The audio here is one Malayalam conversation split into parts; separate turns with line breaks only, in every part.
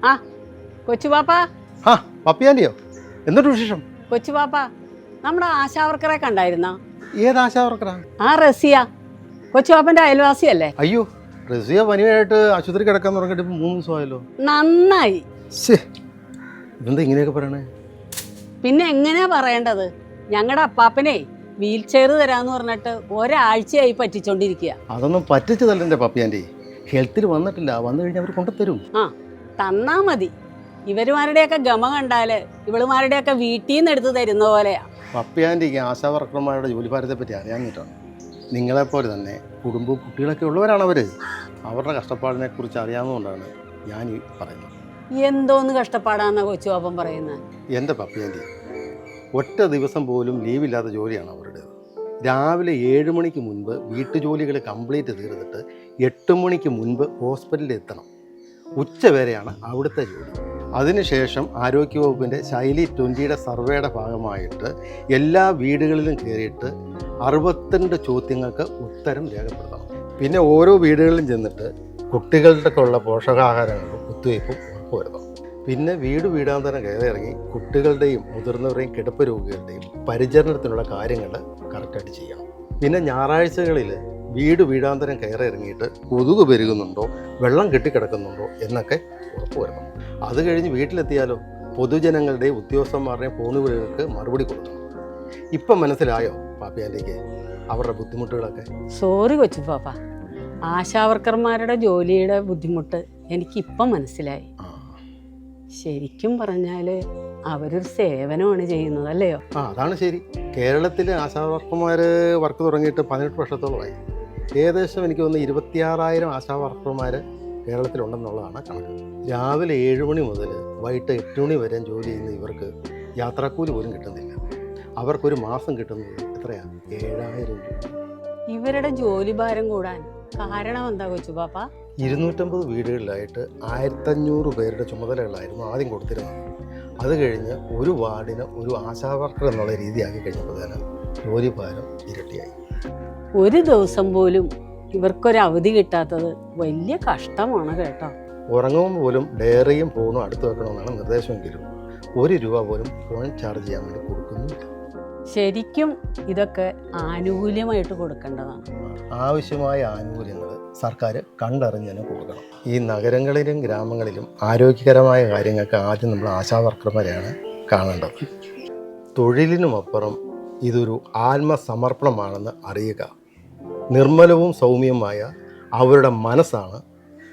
ആ കൊച്ചുപാപ്പാ.
ആ പപ്പിയാൻ്റെയോ? എന്തൊരു വിശേഷം?
കൊച്ചുപാപ്പാ, നമ്മുടെ ആശാവർക്കറെ കണ്ടായിരുന്ന?
ഏത് ആശാവർക്കറാ?
ആ റസിയ, കൊച്ചുപാപ്പന്റെ അയൽവാസിയല്ലേ?
അയ്യോ, റസിയ പനിയായിട്ട് ആശുപത്രി കിടക്കാൻ തുടങ്ങിയിട്ട് ഇപ്പം 3 ദിവസമായല്ലോ.
നന്നായി.
ഇതെന്താ ഇങ്ങനെയൊക്കെ പറയണേ?
പിന്നെ എങ്ങനെയാ പറയേണ്ടത്? ഞങ്ങളുടെ അപ്പാപ്പനെ വീൽ ചെയർ തരാന്ന് പറഞ്ഞിട്ട് ഒരാഴ്ചയായി പറ്റിച്ചോണ്ടിരിക്കുക.
അതൊന്നും പറ്റിച്ചതല്ല എൻ്റെ പപ്പിയാൻ്റെ. ഹെൽത്തിൽ വന്നിട്ടില്ല, വന്നു കഴിഞ്ഞാൽ അവർ കൊണ്ടുത്തരും.
ആ തന്നാ മതി. ഇവരുമാരുടെയൊക്കെ ഗമ കണ്ടാല് ഇവളുമാരുടെയൊക്കെ വീട്ടിൽ നിന്ന് എടുത്ത് തരുന്ന പോലെയാ.
പപ്പിയാൻ്റെക്ക് ആശാവർക്കർമാരുടെ ജോലിഭാരത്തെ പറ്റി അറിയാഞ്ഞിട്ടാണ്. നിങ്ങളെപ്പോലെ തന്നെ കുടുംബവും കുട്ടികളൊക്കെ ഉള്ളവരാണ് അവർ. അവരുടെ കഷ്ടപ്പാടിനെ കുറിച്ച് അറിയാവുന്നതുകൊണ്ടാണ് ഞാൻ ഈ പറയുന്നത്.
എന്തോന്ന് കഷ്ടപ്പാടാന്നാ കൊച്ചുപാപ്പൻ പറയുന്നത്?
എൻ്റെ പപ്പിയാൻ്റെ ഒറ്റ ദിവസം പോലും ലീവില്ലാത്ത ജോലിയാണ് അവരുടേത്. രാവിലെ 7 മണിക്ക് മുൻപ് വീട്ടുജോലികൾ കംപ്ലീറ്റ് തീർന്നിട്ട് 8 മണിക്ക് മുൻപ് ഹോസ്പിറ്റലിൽ എത്തണം. ഉച്ചവരെയാണ് അവിടുത്തെ ജോലി. അതിനുശേഷം ആരോഗ്യവകുപ്പിൻ്റെ ശൈലി 20യുടെ സർവേയുടെ ഭാഗമായിട്ട് എല്ലാ വീടുകളിലും കയറിയിട്ട് 62 ചോദ്യങ്ങൾക്ക് ഉത്തരം രേഖപ്പെടുത്തണം. പിന്നെ ഓരോ വീടുകളിലും ചെന്നിട്ട് കുട്ടികളുടെ ഉള്ള പോഷകാഹാരങ്ങളും കുത്തിവയ്പ്പും ഉറപ്പുവരുത്തണം. പിന്നെ വീടാന്തരം കയറി ഇറങ്ങി കുട്ടികളുടെയും മുതിർന്നവരുടെയും കിടപ്പ് രോഗികളുടെയും പരിചരണത്തിനുള്ള കാര്യങ്ങൾ കറക്റ്റായിട്ട് ചെയ്യണം. പിന്നെ ഞായറാഴ്ചകളിൽ വീടാന്തരം കയറി ഇറങ്ങിയിട്ട് കൊതുക് പെരുകുന്നുണ്ടോ, വെള്ളം കെട്ടിക്കിടക്കുന്നുണ്ടോ എന്നൊക്കെ ഉറപ്പുവരുത്തണം. അത് കഴിഞ്ഞ് വീട്ടിലെത്തിയാലോ പൊതുജനങ്ങളുടെയും ഉദ്യോഗസ്ഥന്മാരുടെയും ഫോൺ വിളികൾക്ക് മറുപടി കൊടുക്കണം. ഇപ്പം മനസ്സിലായോ പാപ്പിയാൻ്റെക്ക് അവരുടെ ബുദ്ധിമുട്ടുകളൊക്കെ?
സോറി കൊച്ചുപാപ്പ, ആശാവർക്കർമാരുടെ ജോലിയുടെ ബുദ്ധിമുട്ട് എനിക്കിപ്പം മനസ്സിലായി. ശരിക്കും പറഞ്ഞാല് അവരൊരു സേവനമാണ് ചെയ്യുന്നത്, അല്ലയോ?
അതാണ് ശരി. കേരളത്തിലെ ആശാവർക്കർമാർ വർക്ക് തുടങ്ങിയിട്ട് 18 വർഷത്തോളമായി. ഏകദേശം എനിക്ക് തോന്നുന്നു 26,000 ആശാവർക്കർമാർ കേരളത്തിലുണ്ടെന്നുള്ളതാണ് കണക്ക്. രാവിലെ 7 മണി മുതൽ വൈകിട്ട് 8 മണി വരെ ജോലി ചെയ്യുന്ന ഇവർക്ക് യാത്രാക്കൂലി പോലും കിട്ടുന്നില്ല. അവർക്കൊരു മാസം കിട്ടുന്നത് എത്രയാണ്? 7,000 രൂപ.
ഇവരുടെ ജോലി ഭാരം കൂടാൻ കാരണം എന്താ കൊച്ചുപാപ്പ?
250 വീടുകളിലായിട്ട് 1,500 പേരുടെ ചുമതലകളായിരുന്നു ആദ്യം കൊടുത്തിരുന്നത്. അത് കഴിഞ്ഞ് ഒരു വാർഡിന് ഒരു ആശാവർക്കർ എന്നുള്ള രീതിയാക്കി കഴിഞ്ഞപ്പോൾ തന്നെ ജോലി ഭാരം ഇരട്ടിയായി.
ഒരു ദിവസം പോലും ഇവർക്കൊരു അവധി കിട്ടാത്തത് വലിയ കഷ്ടമാണ് കേട്ടോ.
ഉറങ്ങുമ്പോൾ പോലും ഡയറിയും ഫോണും അടുത്ത് വെക്കണമെന്നാണ് നിർദ്ദേശമെങ്കിലും 1 രൂപ പോലും ഫോൺ ചാർജ് ചെയ്യാൻ വേണ്ടി കൊടുക്കുന്നില്ല.
ശരിക്കും ഇതൊക്കെ ആനുകൂല്യമായിട്ട് കൊടുക്കേണ്ടതാണ്.
ആവശ്യമായ ആനുകൂല്യങ്ങൾ സർക്കാർ കണ്ടറിഞ്ഞ് തന്നെ കൊടുക്കണം. ഈ നഗരങ്ങളിലും ഗ്രാമങ്ങളിലും ആരോഗ്യകരമായ കാര്യങ്ങൾക്ക് ആദ്യം നമ്മൾ ആശാവർക്കർമാരെയാണ് കാണേണ്ടത്. തൊഴിലിനുമപ്പുറം ഇതൊരു ആത്മസമർപ്പണമാണെന്ന് അറിയുക. നിർമ്മലവും സൗമ്യമായ അവരുടെ മനസ്സാണ്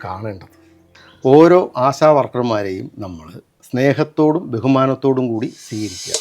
കാണേണ്ടത്. ഓരോ ആശാവർക്കർമാരെയും നമ്മൾ സ്നേഹത്തോടും ബഹുമാനത്തോടും കൂടി സ്വീകരിക്കുക.